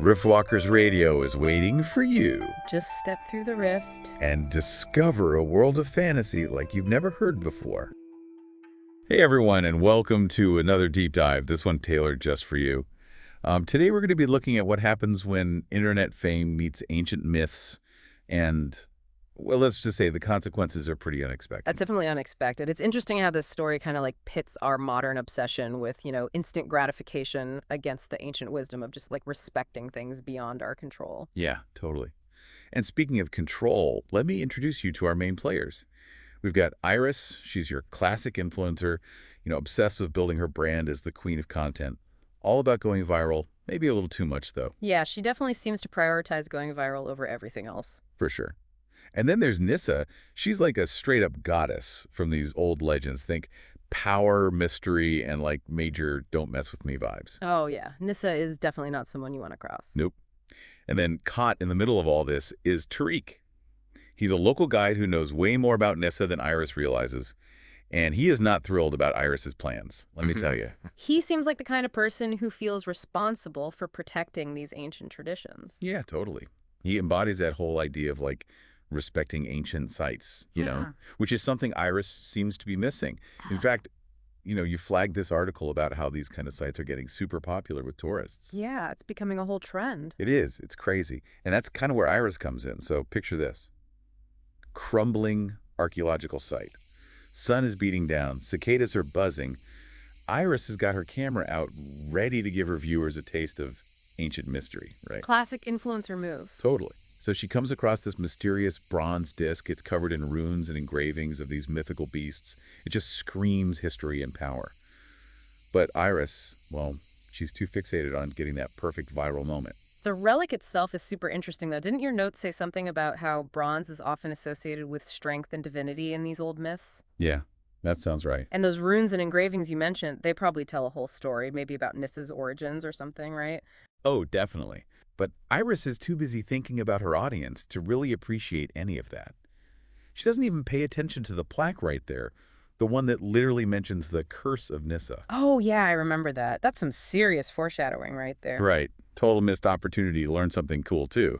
Riftwalkers Radio is waiting for you. Just step through the rift and discover a world of fantasy like you've never heard before. Hey everyone, and welcome to another deep dive, this one tailored just for you. Today we're going to be looking at what happens when internet fame meets ancient myths, and, well, let's just say the consequences are pretty unexpected. That's definitely unexpected. It's interesting how this story kind of like pits our modern obsession with, instant gratification against the ancient wisdom of just like respecting things beyond our control. Yeah, totally. And speaking of control, let me introduce you to our main players. We've got Iris. She's your classic influencer, obsessed with building her brand as the queen of content. All about going viral, maybe a little too much, though. Yeah, she definitely seems to prioritize going viral over everything else. For sure. And then there's Nissa. She's like a straight-up goddess from these old legends. Think power, mystery, and like major don't mess with me vibes. Oh, yeah. Nissa is definitely not someone you want to cross. Nope. And then caught in the middle of all this is Tariq. He's a local guide who knows way more about Nissa than Iris realizes. And he is not thrilled about Iris's plans, let me tell you. He seems like the kind of person who feels responsible for protecting these ancient traditions. Yeah, totally. He embodies that whole idea of like respecting ancient sites, which is something Iris seems to be missing. In fact, you flagged this article about how these kind of sites are getting super popular with tourists. Yeah, it's becoming a whole trend. It is. It's crazy. And that's kind of where Iris comes in. So picture this. Crumbling archaeological site. Sun is beating down. Cicadas are buzzing. Iris has got her camera out, ready to give her viewers a taste of ancient mystery, right? Classic influencer move. Totally. So she comes across this mysterious bronze disc. It's covered in runes and engravings of these mythical beasts. It just screams history and power. But Iris, well, she's too fixated on getting that perfect viral moment. The relic itself is super interesting, though. Didn't your notes say something about how bronze is often associated with strength and divinity in these old myths? Yeah, that sounds right. And those runes and engravings you mentioned, they probably tell a whole story, maybe about Nissa's origins or something, right? Oh, definitely. But Iris is too busy thinking about her audience to really appreciate any of that. She doesn't even pay attention to the plaque right there, the one that literally mentions the curse of Nissa. Oh, yeah, I remember that. That's some serious foreshadowing right there. Right. Total missed opportunity to learn something cool, too.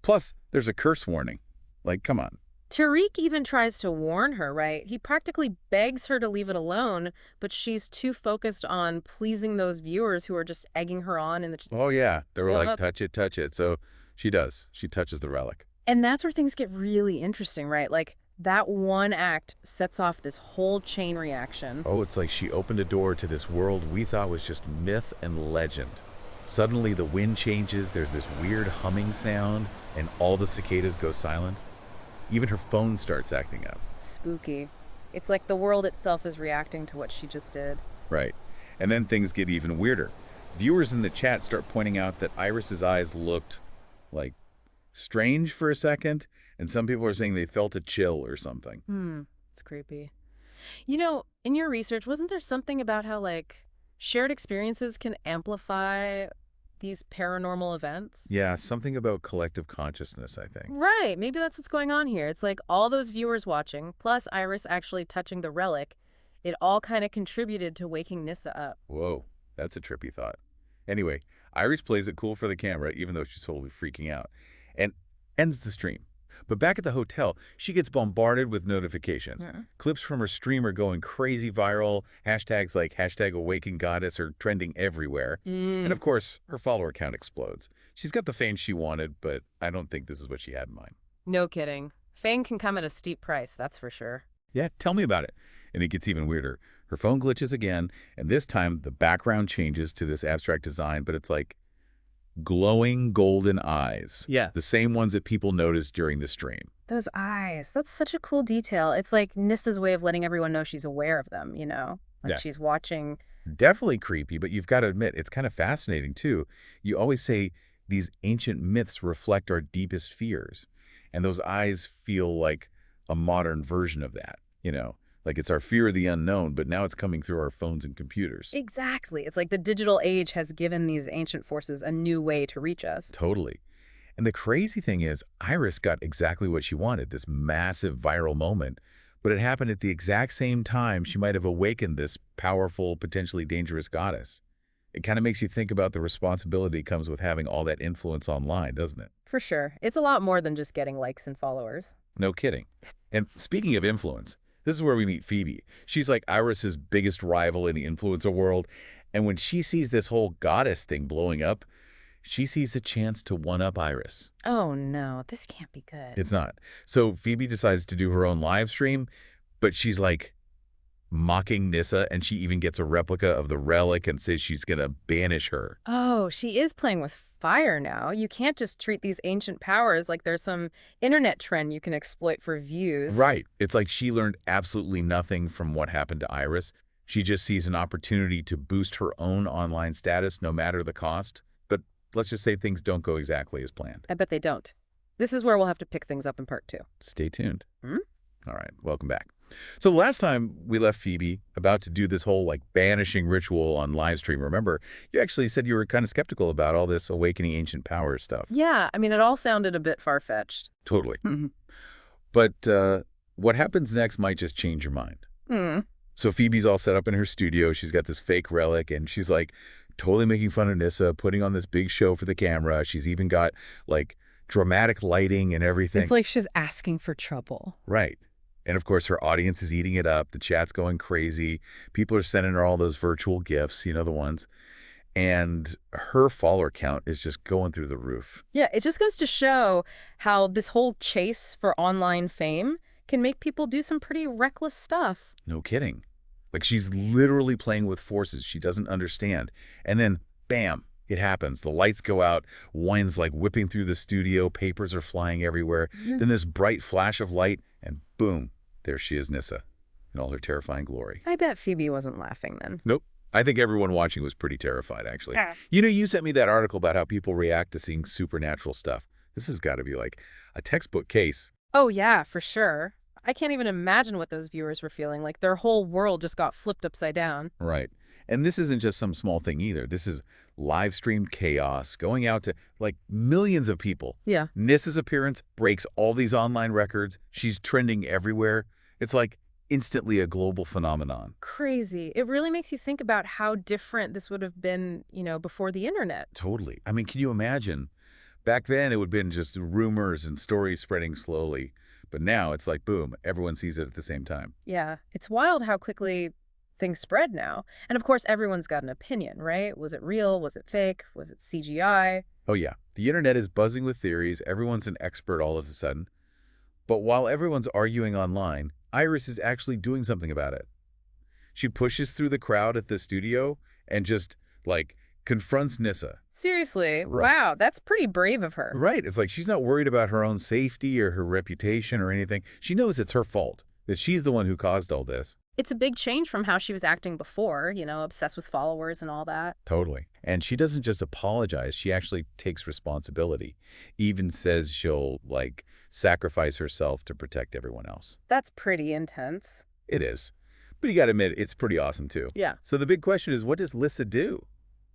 Plus, there's a curse warning. Like, come on. Tariq even tries to warn her, right? He practically begs her to leave it alone, but she's too focused on pleasing those viewers who are just egging her on in the... Oh, yeah. They were like, touch it, touch it. So she does. She touches the relic. And that's where things get really interesting, right? Like, that one act sets off this whole chain reaction. Oh, it's like she opened a door to this world we thought was just myth and legend. Suddenly the wind changes, there's this weird humming sound, and all the cicadas go silent. Even her phone starts acting up. Spooky. It's like the world itself is reacting to what she just did. Right. And then things get even weirder. Viewers in the chat start pointing out that Iris's eyes looked, like, strange for a second, and some people are saying they felt a chill or something. It's creepy. In your research, wasn't there something about how, like, shared experiences can amplify these paranormal events? Yeah, something about collective consciousness, I think. Right. Maybe that's what's going on here. It's like all those viewers watching, plus Iris actually touching the relic, it all kind of contributed to waking Nissa up. Whoa, that's a trippy thought. Anyway, Iris plays it cool for the camera, even though she's totally freaking out, and ends the stream. But back at the hotel, she gets bombarded with notifications. Clips from her stream are going crazy viral. Hashtags like #AwakenGoddess are trending everywhere. And of course, her follower count explodes. She's got the fame she wanted, but I don't think this is what she had in mind. No kidding. Fame can come at a steep price, that's for sure. Yeah, tell me about it. And it gets even weirder. Her phone glitches again, and this time the background changes to this abstract design, but it's like glowing golden eyes. Yeah. The same ones that people noticed during the stream. Those eyes, that's such a cool detail. It's like Nissa's way of letting everyone know she's aware of them, Like she's watching. Definitely creepy, but you've got to admit, it's kind of fascinating, too. You always say these ancient myths reflect our deepest fears. And those eyes feel like a modern version of that, Like it's our fear of the unknown, but now it's coming through our phones and computers. Exactly. It's like the digital age has given these ancient forces a new way to reach us. Totally. And the crazy thing is, Iris got exactly what she wanted, this massive viral moment, but it happened at the exact same time she might have awakened this powerful, potentially dangerous goddess. It kind of makes you think about the responsibility comes with having all that influence online, doesn't it? For sure. It's a lot more than just getting likes and followers. No kidding. And speaking of influence, this is where we meet Phoebe. She's like Iris's biggest rival in the influencer world. And when she sees this whole goddess thing blowing up, she sees a chance to one-up Iris. Oh, no. This can't be good. It's not. So Phoebe decides to do her own live stream, but she's like mocking Nyssa, and she even gets a replica of the relic and says she's going to banish her. Oh, she is playing with fire now. You can't just treat these ancient powers like there's some internet trend you can exploit for views. Right. It's like she learned absolutely nothing from what happened to Iris. She just sees an opportunity to boost her own online status no matter the cost. But let's just say things don't go exactly as planned. I bet they don't. This is where we'll have to pick things up in part 2. Stay tuned. Hmm? All right, welcome back. So last time we left Phoebe about to do this whole like banishing ritual on live stream. Remember, you actually said you were kind of skeptical about all this awakening ancient power stuff. Yeah, I mean, it all sounded a bit far-fetched. Totally. Mm-hmm. But what happens next might just change your mind. Hmm. So Phoebe's all set up in her studio. She's got this fake relic, and she's like totally making fun of Nyssa, putting on this big show for the camera. She's even got like dramatic lighting and everything. It's like she's asking for trouble. Right. And of course, her audience is eating it up. The chat's going crazy. People are sending her all those virtual gifts, you know, the ones. And her follower count is just going through the roof. Yeah, it just goes to show how this whole chase for online fame can make people do some pretty reckless stuff. No kidding. Like she's literally playing with forces she doesn't understand. And then, bam, it happens. The lights go out. Wind's like whipping through the studio. Papers are flying everywhere. Mm-hmm. Then this bright flash of light, and boom, there she is, Nyssa, in all her terrifying glory. I bet Phoebe wasn't laughing then. Nope. I think everyone watching was pretty terrified, actually. Yeah. You know, you sent me that article about how people react to seeing supernatural stuff. This has got to be like a textbook case. Oh, yeah, for sure. I can't even imagine what those viewers were feeling. Like their whole world just got flipped upside down. Right. And this isn't just some small thing either. This is live streamed chaos going out to like millions of people. Yeah. Nyssa's appearance breaks all these online records. She's trending everywhere. It's like instantly a global phenomenon. Crazy. It really makes you think about how different this would have been, before the internet. Totally. I mean, can you imagine? Back then, it would have been just rumors and stories spreading slowly. But now it's like, boom, everyone sees it at the same time. Yeah. It's wild how quickly things spread now. And of course, everyone's got an opinion, right? Was it real? Was it fake? Was it CGI? Oh, yeah. The internet is buzzing with theories. Everyone's an expert all of a sudden. But while everyone's arguing online, Iris is actually doing something about it. She pushes through the crowd at the studio and just, like, confronts Nyssa. Seriously? Right. Wow, that's pretty brave of her. Right. It's like she's not worried about her own safety or her reputation or anything. She knows it's her fault, that she's the one who caused all this. It's a big change from how she was acting before, obsessed with followers and all that. Totally. And she doesn't just apologize. She actually takes responsibility. Even says she'll, like, sacrifice herself to protect everyone else. That's pretty intense. It is. But you got to admit, it's pretty awesome, too. Yeah. So the big question is, what does Nyssa do?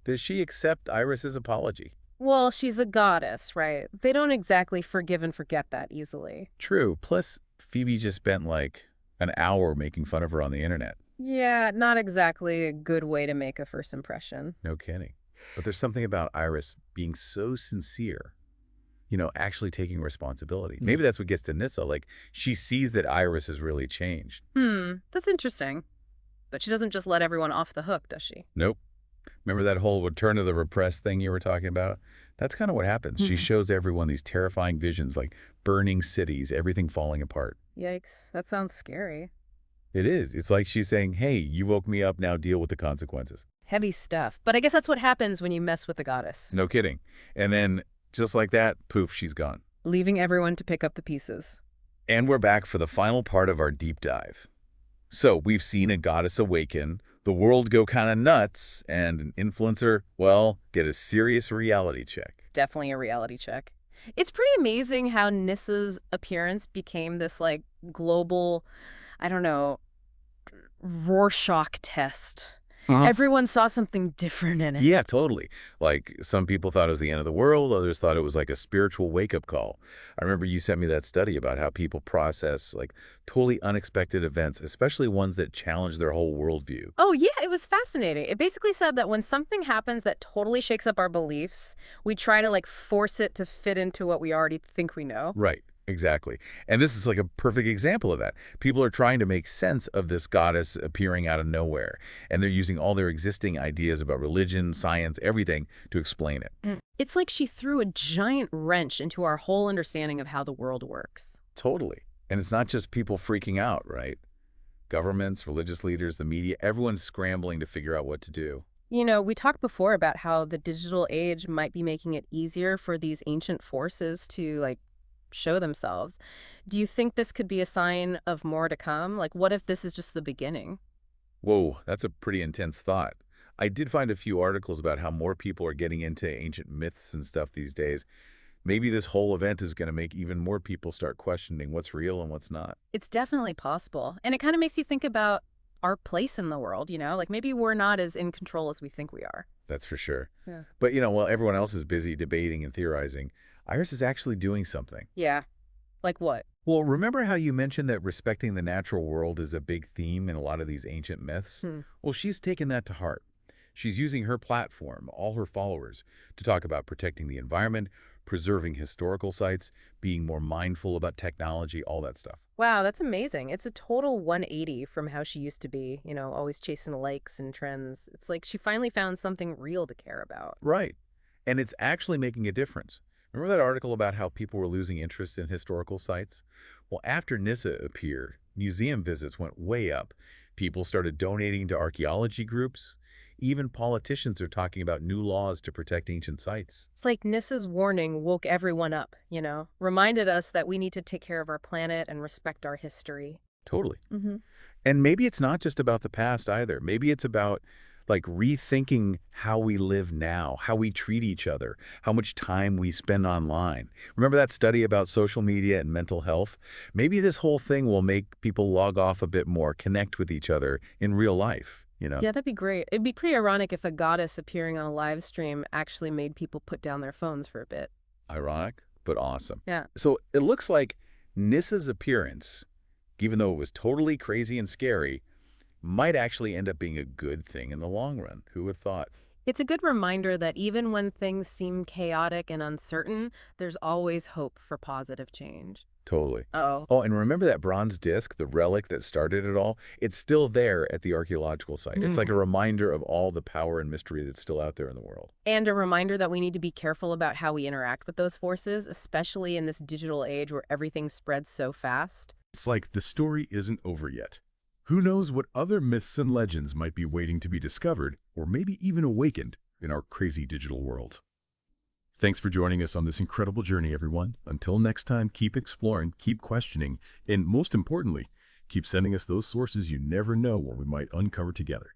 Does she accept Iris's apology? Well, she's a goddess, right? They don't exactly forgive and forget that easily. True. Plus, Phoebe just spent, like, an hour making fun of her on the internet. Yeah, not exactly a good way to make a first impression. No kidding. But there's something about Iris being so sincere, actually taking responsibility. Maybe that's what gets to Nyssa. Like, she sees that Iris has really changed. That's interesting. But she doesn't just let everyone off the hook, does she? Nope. Remember that whole return to the repressed thing you were talking about? That's kind of what happens. She shows everyone these terrifying visions, like burning cities, everything falling apart. Yikes, that sounds scary. It is. It's like she's saying, hey, you woke me up, now deal with the consequences. Heavy stuff. But I guess that's what happens when you mess with the goddess. No kidding. And then, just like that, poof, she's gone. Leaving everyone to pick up the pieces. And we're back for the final part of our deep dive. So we've seen a goddess awaken, the world go kind of nuts, and an influencer, well, get a serious reality check. Definitely a reality check. It's pretty amazing how Nyssa's appearance became this, global, I don't know, Rorschach test. Everyone saw something different in it. Yeah, totally. Like, some people thought it was the end of the world, others thought it was like a spiritual wake-up call. I remember you sent me that study about how people process, like, totally unexpected events, especially ones that challenge their whole worldview. Oh, yeah, it was fascinating. It basically said that when something happens that totally shakes up our beliefs, we try to, like, force it to fit into what we already think we know. Right, exactly. And this is like a perfect example of that. People are trying to make sense of this goddess appearing out of nowhere, and they're using all their existing ideas about religion, science, everything to explain it. It's like she threw a giant wrench into our whole understanding of how the world works. Totally. And it's not just people freaking out, right? Governments, religious leaders, the media, everyone's scrambling to figure out what to do. You know, we talked before about how the digital age might be making it easier for these ancient forces to, like, show themselves. Do you think this could be a sign of more to come? Like, what if this is just the beginning? Whoa, that's a pretty intense thought. I did find a few articles about how more people are getting into ancient myths and stuff these days. Maybe this whole event is going to make even more people start questioning what's real and what's not. It's definitely possible. And it kind of makes you think about our place in the world, you know? Like, maybe we're not as in control as we think we are. That's for sure. Yeah. But, while everyone else is busy debating and theorizing, Iris is actually doing something. Yeah. Like what? Well, remember how you mentioned that respecting the natural world is a big theme in a lot of these ancient myths? Well, she's taken that to heart. She's using her platform, all her followers, to talk about protecting the environment, preserving historical sites, being more mindful about technology, all that stuff. Wow, that's amazing. It's a total 180 from how she used to be, you know, always chasing likes and trends. It's like she finally found something real to care about. Right. And it's actually making a difference. Remember that article about how people were losing interest in historical sites? Well, after Nissa appeared, museum visits went way up. People started donating to archaeology groups. Even politicians are talking about new laws to protect ancient sites. It's like Nissa's warning woke everyone up, you know, reminded us that we need to take care of our planet and respect our history. Totally. And maybe it's not just about the past either. Maybe it's about, like, rethinking how we live now, how we treat each other, how much time we spend online. Remember that study about social media and mental health? Maybe this whole thing will make people log off a bit more, connect with each other in real life. Yeah, that'd be great. It'd be pretty ironic if a goddess appearing on a live stream actually made people put down their phones for a bit. Ironic, but awesome. Yeah. So it looks like Nissa's appearance, even though it was totally crazy and scary, might actually end up being a good thing in the long run. Who would have thought? It's a good reminder that even when things seem chaotic and uncertain, there's always hope for positive change. Totally. Uh-oh. Oh, and remember that bronze disc, the relic that started it all? It's still there at the archaeological site. It's like a reminder of all the power and mystery that's still out there in the world. And a reminder that we need to be careful about how we interact with those forces, especially in this digital age where everything spreads so fast. It's like the story isn't over yet. Who knows what other myths and legends might be waiting to be discovered, or maybe even awakened, in our crazy digital world. Thanks for joining us on this incredible journey, everyone. Until next time, keep exploring, keep questioning, and most importantly, keep sending us those sources you never know what we might uncover together.